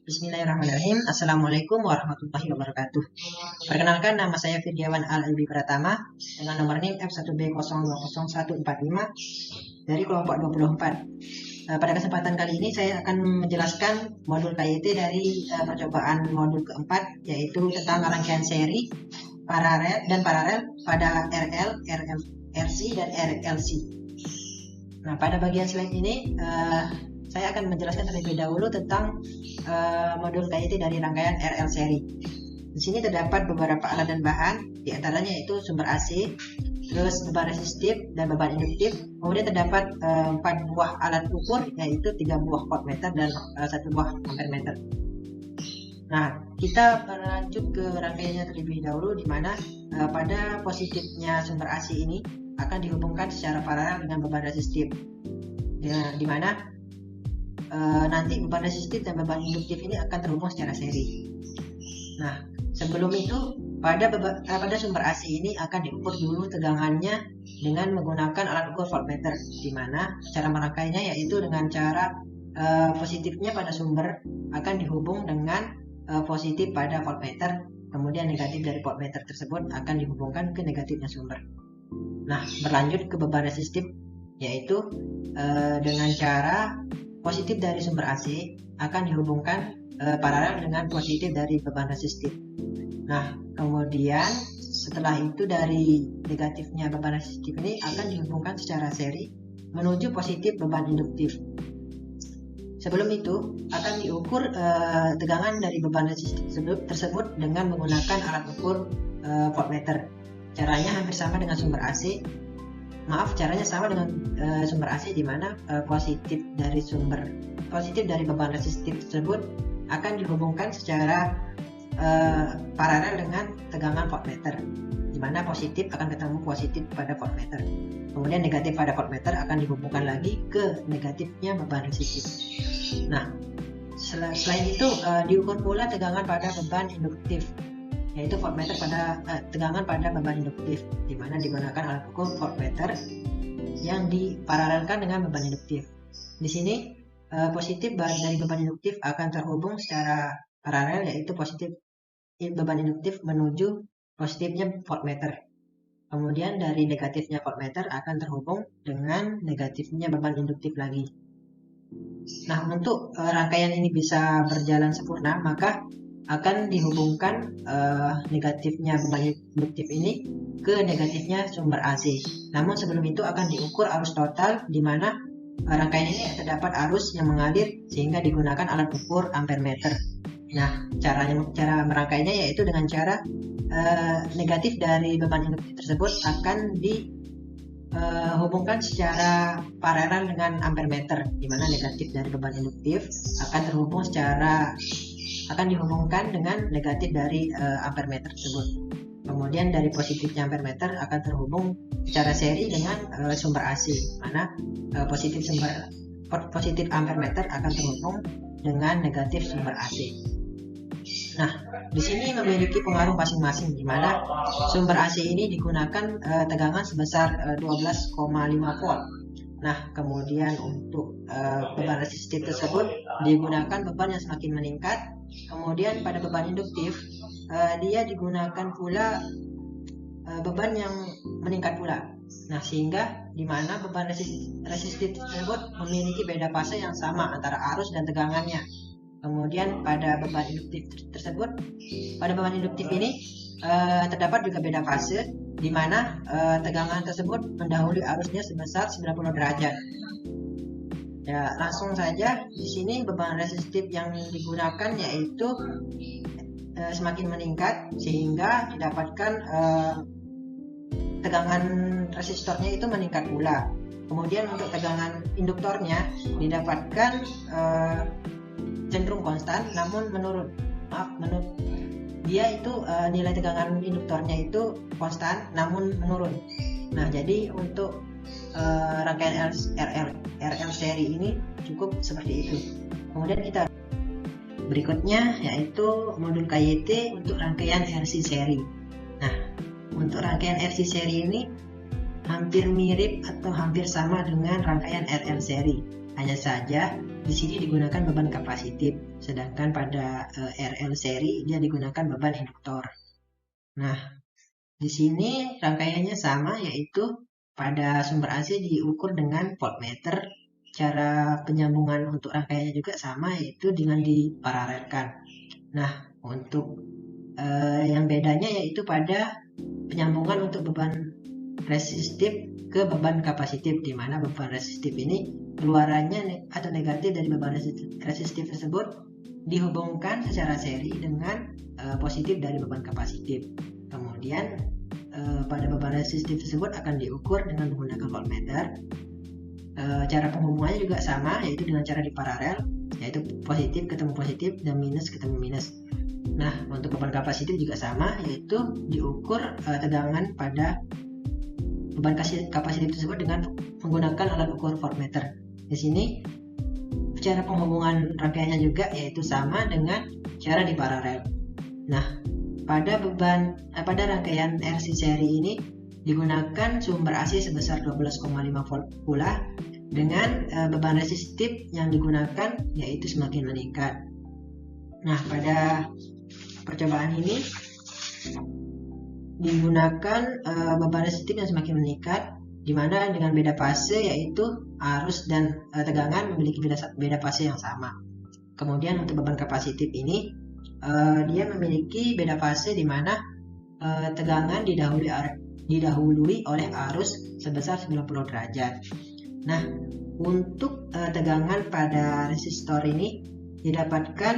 Bismillahirrahmanirrahim. Assalamualaikum warahmatullahi wabarakatuh. Perkenalkan, nama saya Firdiawan Al-Albi Pratama dengan nomor NIM F1B0200145 dari kelompok 24. Pada kesempatan kali ini saya akan menjelaskan modul KIT dari percobaan modul keempat, yaitu tentang rangkaian seri paralel pada RL, RC, dan RLC. Nah, pada bagian slide ini saya akan menjelaskan terlebih dahulu tentang modul KIT dari rangkaian RL seri. Di sini terdapat beberapa alat dan bahan, diantaranya yaitu sumber AC, terus beban resistif dan beban induktif. Kemudian terdapat 4 buah alat ukur, yaitu 3 buah voltmeter dan 1 buah ampermeter. Nah, kita berlanjut ke rangkaiannya terlebih dahulu, di mana pada positifnya sumber AC ini akan dihubungkan secara paralel dengan beban resistif, di mana nanti beban resistif dan beban induktif ini akan terhubung secara seri. Nah, sebelum itu pada sumber AC ini akan diukur dulu tegangannya dengan menggunakan alat ukur voltmeter, di mana cara merangkainya yaitu dengan cara positifnya pada sumber akan dihubung dengan positif pada voltmeter, kemudian negatif dari voltmeter tersebut akan dihubungkan ke negatifnya sumber. Nah, berlanjut ke beban resistif, yaitu dengan cara positif dari sumber AC akan dihubungkan paralel dengan positif dari beban resistif. Nah, kemudian setelah itu dari negatifnya beban resistif ini akan dihubungkan secara seri menuju positif beban induktif. Sebelum itu akan diukur tegangan dari beban resistif tersebut dengan menggunakan alat ukur voltmeter. Caranya hampir sama dengan sumber AC. Caranya sama dengan sumber AC, di mana positif dari beban resistif tersebut akan dihubungkan secara paralel dengan tegangan voltmeter, di mana positif akan ketemu positif pada voltmeter. Kemudian negatif pada voltmeter akan dihubungkan lagi ke negatifnya beban resistif. Nah, selain itu diukur pula tegangan pada beban induktif, yaitu voltmeter pada tegangan pada beban induktif, di mana digunakan alat ukur voltmeter yang diparalelkan dengan beban induktif. Di sini positif dari beban induktif akan terhubung secara paralel, yaitu positif beban induktif menuju positifnya voltmeter. Kemudian dari negatifnya voltmeter akan terhubung dengan negatifnya beban induktif lagi. Nah, untuk rangkaian ini bisa berjalan sempurna, maka akan dihubungkan negatifnya beban induktif ini ke negatifnya sumber AC. Namun sebelum itu akan diukur arus total, di mana rangkaian ini terdapat arus yang mengalir sehingga digunakan alat ukur ampermeter. Nah, cara merangkainya yaitu dengan cara negatif dari beban induktif tersebut akan dihubungkan secara paralel dengan ampermeter, di mana negatif dari beban induktif akan dihubungkan dengan negatif dari ampermeter tersebut. Kemudian dari positifnya ampermeter akan terhubung secara seri dengan sumber AC, mana positif ampermeter akan terhubung dengan negatif sumber AC. Nah, di sini memiliki pengaruh masing-masing, di mana sumber AC ini digunakan tegangan sebesar 12,5 volt. Nah, kemudian untuk beban resistif tersebut digunakan beban yang semakin meningkat. Kemudian pada beban induktif dia digunakan pula beban yang meningkat pula. Nah, sehingga di mana beban resistif tersebut memiliki beda fase yang sama antara arus dan tegangannya. Kemudian pada beban induktif ini terdapat juga beda fase, di mana tegangan tersebut mendahului arusnya sebesar 90 derajat. Ya, langsung saja di sini beban resistif yang digunakan yaitu semakin meningkat, sehingga didapatkan tegangan resistornya itu meningkat pula. Kemudian untuk tegangan induktornya didapatkan cenderung konstan, namun nilai tegangan induktornya itu konstan namun menurun. Nah, jadi untuk rangkaian RL seri ini cukup seperti itu. Kemudian kita berikutnya yaitu modul KIT untuk rangkaian RC seri. Nah, untuk rangkaian RC seri ini hampir mirip atau hampir sama dengan rangkaian RL seri. Hanya saja di sini digunakan beban kapasitif, sedangkan pada RL seri dia digunakan beban induktor. Nah, di sini rangkaiannya sama, yaitu pada sumber AC diukur dengan voltmeter. Cara penyambungan untuk rangkaiannya juga sama, yaitu dengan diparalelkan. Nah, untuk yang bedanya yaitu pada penyambungan untuk beban resistif ke beban kapasitif, di mana beban resistif ini keluarannya atau negatif dari beban resistif tersebut dihubungkan secara seri dengan positif dari beban kapasitif. Kemudian pada beban resistif tersebut akan diukur dengan menggunakan voltmeter. Cara penghubungannya juga sama, yaitu dengan cara diparalel, yaitu positif ketemu positif dan minus ketemu minus. Nah, untuk beban kapasitif juga sama, yaitu diukur tegangan pada beban kapasitif tersebut dengan menggunakan alat ukur voltmeter. Di sini cara penghubungan rangkaiannya juga yaitu sama dengan cara diparalel. Nah, pada rangkaian RC seri ini digunakan sumber AC sebesar 12,5 volt pula, dengan beban resistif yang digunakan yaitu semakin meningkat. Nah, pada percobaan ini digunakan beban resistif yang semakin meningkat, di mana dengan beda fase yaitu arus dan tegangan memiliki beda fase yang sama. Kemudian untuk beban kapasitif ini dia memiliki beda fase, di mana tegangan didahului oleh arus sebesar 90 derajat. Nah, untuk tegangan pada resistor ini didapatkan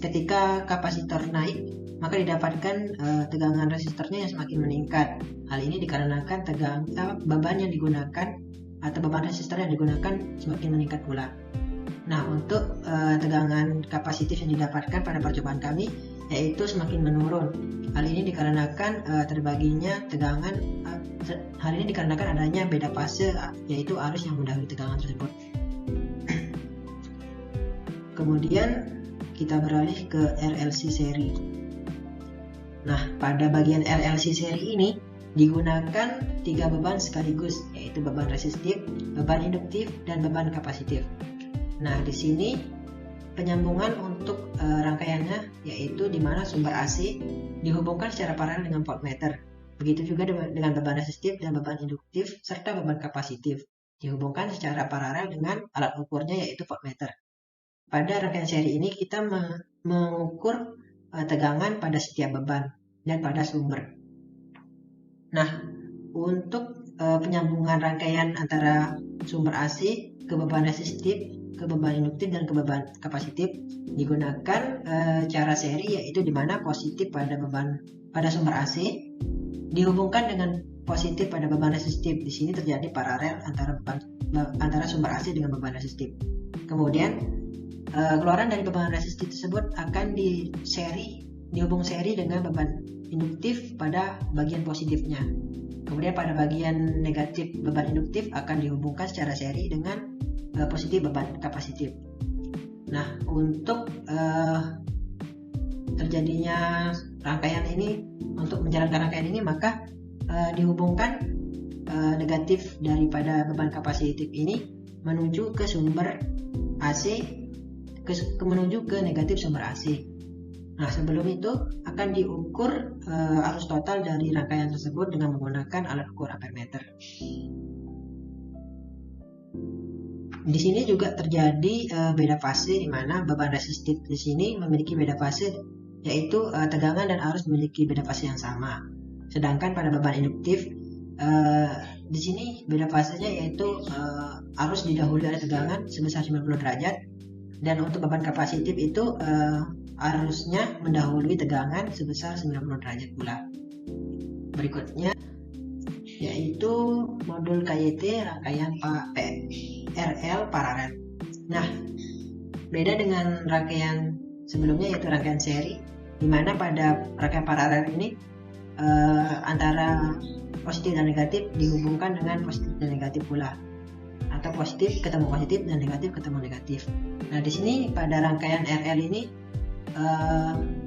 ketika kapasitor naik, maka didapatkan tegangan resistornya yang semakin meningkat. Hal ini dikarenakan beban yang digunakan atau beban resistor yang digunakan semakin meningkat pula. Nah, untuk tegangan kapasitif yang didapatkan pada percobaan kami yaitu semakin menurun. Hal ini dikarenakan adanya beda fase, yaitu arus yang mendahului tegangan tersebut. Kemudian kita beralih ke RLC seri. Nah, pada bagian RLC seri ini digunakan 3 beban sekaligus, yaitu beban resistif, beban induktif, dan beban kapasitif. Nah, di sini penyambungan untuk rangkaiannya yaitu di mana sumber AC dihubungkan secara paralel dengan voltmeter. Begitu juga dengan beban resistif dan beban induktif serta beban kapasitif dihubungkan secara paralel dengan alat ukurnya yaitu voltmeter. Pada rangkaian seri ini kita mengukur tegangan pada setiap beban dan pada sumber. Nah, untuk penyambungan rangkaian antara sumber AC ke beban resistif, ke beban induktif, dan ke beban kapasitif digunakan cara seri, yaitu di mana positif pada sumber AC dihubungkan dengan positif pada beban resistif. Di sini terjadi paralel antara sumber AC dengan beban resistif. Kemudian keluaran dari beban resistif tersebut akan dihubung seri dengan beban induktif pada bagian positifnya. Kemudian pada bagian negatif beban induktif akan dihubungkan secara seri dengan positif beban kapasitif. Nah, untuk terjadinya rangkaian ini, untuk menjalankan rangkaian ini, maka dihubungkan negatif daripada beban kapasitif ini menuju ke sumber AC, menuju ke negatif sumber AC. Nah, sebelum itu akan diukur arus total dari rangkaian tersebut dengan menggunakan alat ukur ampermeter. Di sini juga terjadi beda fase, di mana beban resistif di sini memiliki beda fase, yaitu tegangan dan arus memiliki beda fase yang sama. Sedangkan pada beban induktif di sini beda fasenya yaitu arus didahului oleh tegangan sebesar 90 derajat, dan untuk beban kapasitif itu arusnya mendahului tegangan sebesar 90 derajat pula. Berikutnya yaitu modul KYT rangkaian RL paralel. Nah, beda dengan rangkaian sebelumnya yaitu rangkaian seri, di mana pada rangkaian paralel ini antara positif dan negatif dihubungkan dengan positif dan negatif pula, atau positif ketemu positif dan negatif ketemu negatif. Nah, di sini pada rangkaian RL ini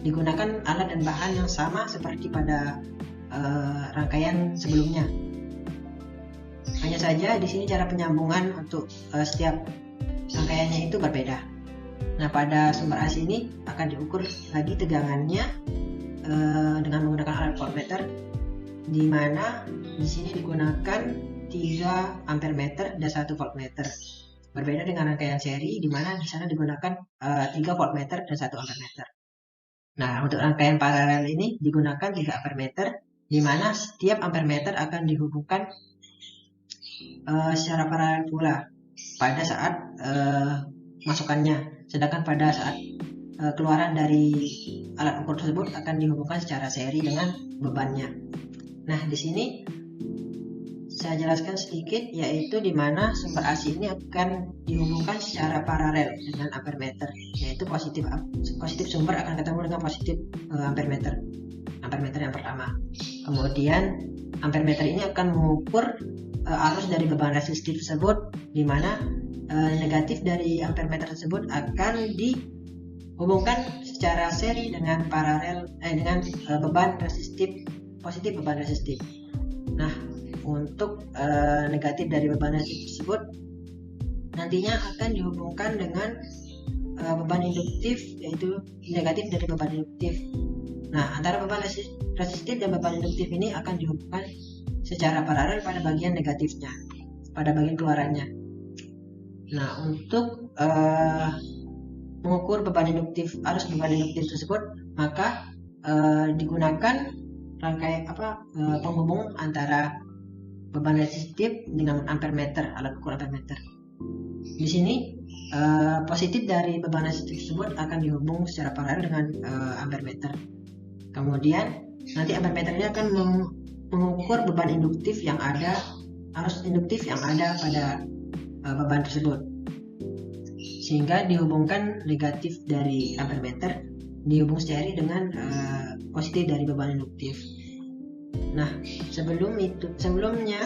digunakan alat dan bahan yang sama seperti pada rangkaian sebelumnya. Hanya saja di sini cara penyambungan untuk setiap rangkaiannya itu berbeda. Nah, pada sumber AC ini akan diukur lagi tegangannya dengan menggunakan alat voltmeter, di mana di sini digunakan 3 ampere meter dan 1 voltmeter. Berbeda dengan rangkaian seri di mana di sana digunakan 3 voltmeter dan 1 ampere meter. Nah, untuk rangkaian paralel ini digunakan 3 ampere meter, di mana setiap ampere meter akan dihubungkan secara paralel pula pada saat masukannya, sedangkan pada saat keluaran dari alat ukur tersebut akan dihubungkan secara seri dengan bebannya. Nah, di sini saya jelaskan sedikit, yaitu di mana sumber AC ini akan dihubungkan secara paralel dengan ampere meter, yaitu positif sumber akan ketemu dengan positif ampere meter yang pertama. Kemudian ampere meter ini akan mengukur arus dari beban resistif tersebut, di mana negatif dari ampere meter tersebut akan dihubungkan secara seri dengan dengan beban resistif, positif beban resistif. Nah, untuk negatif dari beban resistif tersebut nantinya akan dihubungkan dengan beban induktif, yaitu negatif dari beban induktif. Nah, antara beban resistif dan beban induktif ini akan dihubungkan secara paralel pada bagian negatifnya, pada bagian keluarannya. Nah, untuk mengukur beban induktif, arus beban induktif tersebut, maka digunakan penghubung antara beban resistif dengan ampere meter, alat ukur ampere meter. Di sini positif dari beban resistif tersebut akan dihubung secara paralel dengan ampere meter. Kemudian nanti ampere meter ini akan mengukur beban induktif yang ada, arus induktif yang ada pada beban tersebut, sehingga dihubungkan negatif dari ampere meter dihubung seri dengan positif dari beban induktif. Nah, sebelumnya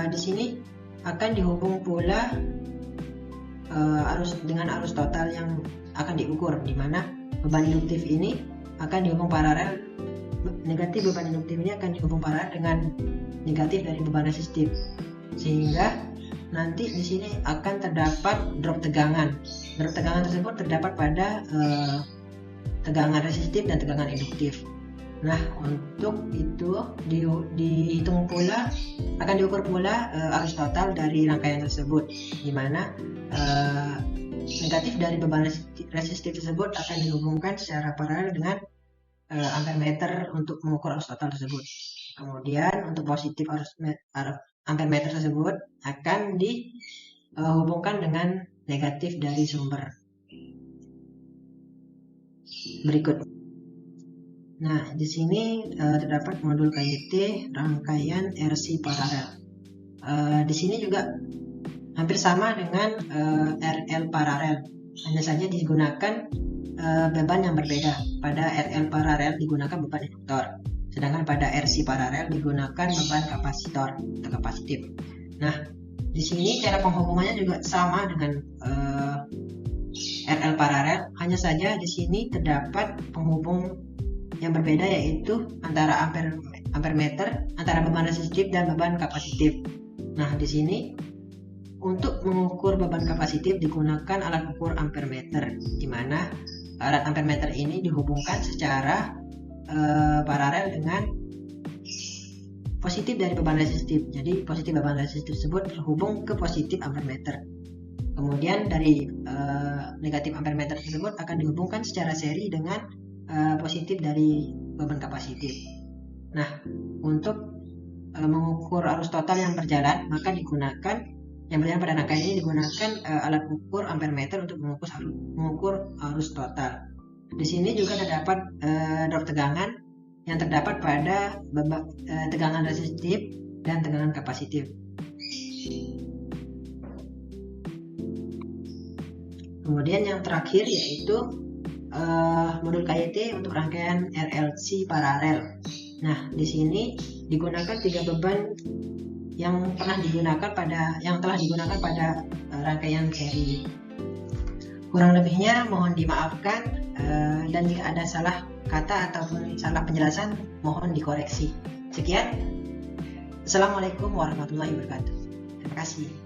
di sini akan dihubung pula dengan arus total yang akan diukur, di mana beban induktif ini akan dihubung paralel, negatif beban induktif ini akan dihubung paralel dengan negatif dari beban resistif, sehingga nanti di sini akan terdapat drop tegangan. Drop tegangan tersebut terdapat pada tegangan resistif dan tegangan induktif. Nah, untuk itu dihitung pula, akan diukur pula arus total dari rangkaian tersebut, di mana negatif dari beban resistif tersebut akan dihubungkan secara paralel dengan ampere meter untuk mengukur arus total tersebut. Kemudian untuk positif ampere meter tersebut akan dihubungkan dengan negatif dari sumber berikut. Nah, di sini terdapat modul KYT rangkaian RC paralel. Di sini juga hampir sama dengan RL paralel, hanya saja digunakan beban yang berbeda. Pada RL paralel digunakan beban induktor, sedangkan pada RC paralel digunakan beban kapasitor atau kapasitif. Nah, di sini cara penghubungannya juga sama dengan RL paralel, hanya saja di sini terdapat penghubung yang berbeda, yaitu antara ampere meter, antara beban resistif dan beban kapasitif. Nah, di sini untuk mengukur beban kapasitif digunakan alat ukur ampere meter, di mana alat ampere meter ini dihubungkan secara paralel dengan positif dari beban resistif. Jadi positif beban resistif tersebut terhubung ke positif ampere meter. Kemudian dari negatif ampere meter tersebut akan dihubungkan secara seri dengan positif dari beban kapasitif. Nah, untuk mengukur arus total yang berjalan, maka digunakan yang berjalan pada rangkaian ini digunakan alat ukur ampere meter untuk mengukur arus total. Di sini juga terdapat drop tegangan yang terdapat pada tegangan resistif dan tegangan kapasitif. Kemudian yang terakhir yaitu modul KYT untuk rangkaian RLC paralel. Nah, di sini digunakan 3 beban yang telah digunakan pada rangkaian seri. Kurang lebihnya mohon dimaafkan, dan jika ada salah kata ataupun salah penjelasan mohon dikoreksi. Sekian. Assalamualaikum warahmatullahi wabarakatuh. Terima kasih.